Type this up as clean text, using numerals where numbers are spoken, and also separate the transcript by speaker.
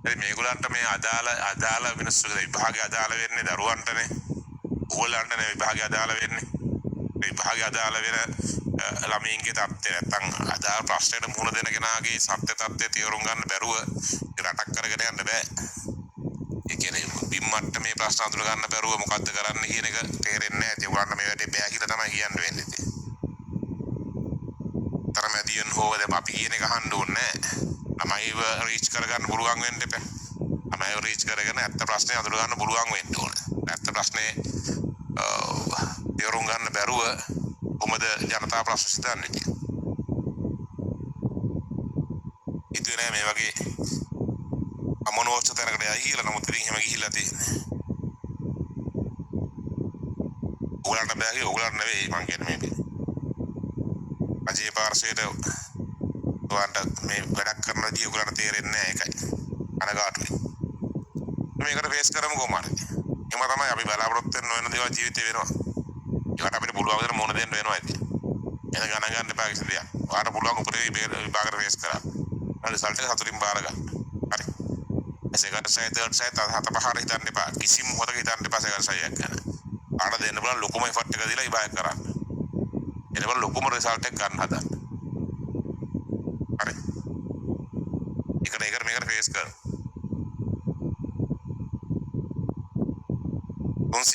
Speaker 1: මේගොල්ලන්ට මේ අදාළ වෙනස් විභාගය අදාළ වෙන්නේ දරුවන්ටනේ. ඕගොල්ලන්ට නේ විභාගය අදාළ වෙන්නේ. විභාගය අදාළ වෙන ළමයින්ගේ තත්ත්වය නැත්තම් අදාළ ප්‍රශ්නෙට මුහුණ දෙන කෙනාගේ සත්‍ය තත්ත්වය තේරුම් ගන්න බැරුව රටක් කරගෙන යන්න බෑ. ඒ කියන්නේ බිම්මට්ට මේ ප්‍රශ්න අඳුර ගන්න බැරුව මොකද්ද කරන්න කියන එක තේරෙන්නේ නැහැ. ඒ උගන්න මේ වැඩේ බෑ කියලා තමයි කියන්න වෙන්නේ ඉතින්. තරමැදියන් හොවද අපි කියන එක අහන්න ඕනේ නැහැ. ළමයිව රීච් කරගන්න පුළුවන් වෙන්න එපා. ළමයිව රීච් කරගෙන ඇත්ත ප්‍රශ්නේ අඳුර ගන්න පුළුවන් වෙන්න ඕනේ. ඇත්ත ප්‍රශ්නේ තේරුම් ගන්න බැරුව කොහොමද ජනතා ප්‍රශ්න සිතන්නේ කියලා. ඉතින් මේ වගේ අමනෝච්ච තැනකට යයි කියලා නමුත් ඉතින් එහෙම ගිහිල්ලා තියෙන්නේ. ඕගලන්ට බෑ ඕගලන්ට නෙවෙයි මං කියන්නේ මේ. අජේ පාර්ශවයට ඔයාලට මේ වැඩක් කරන දී ඔයගලන්ට තේරෙන්නේ නැහැ ඒකයි. අනගාටුයි. මේකට ෆේස් කරමුකෝ මාර්ගය. එහෙම තමයි අපි බලාපොරොත්තු වෙන දේවල් ජීවිතේ වෙනවා. ඒකට අපිට පුළුවන් විදිහට මොන දෙන්න වෙනවා ඉතින්. එන ගණන් ගන්න එපා කිසි දෙයක්. ඔයාලට පුළුවන් උපරේ විභාගයට ෆේස් කරන්න. රිසල්ට් එක සතුටින් බාර ගන්න. හරි. සෙකන්ඩ් සයිඩ් තර්ඩ් සයිඩ් හත පහට හිතන්න එපා. කිසිම මොහොතක හිතන්න එපා සෙකන්ඩ් සයිඩ් එක ගැන. ආඩ දෙන්න බලන්න ලොකුම එෆර්ට් එක දීලා විභාග කරන්න. එතකොට ලොකුම රිසල්ට් එක ගන්න හදන්න. හරි. මේකට ෆේස් කරන්න.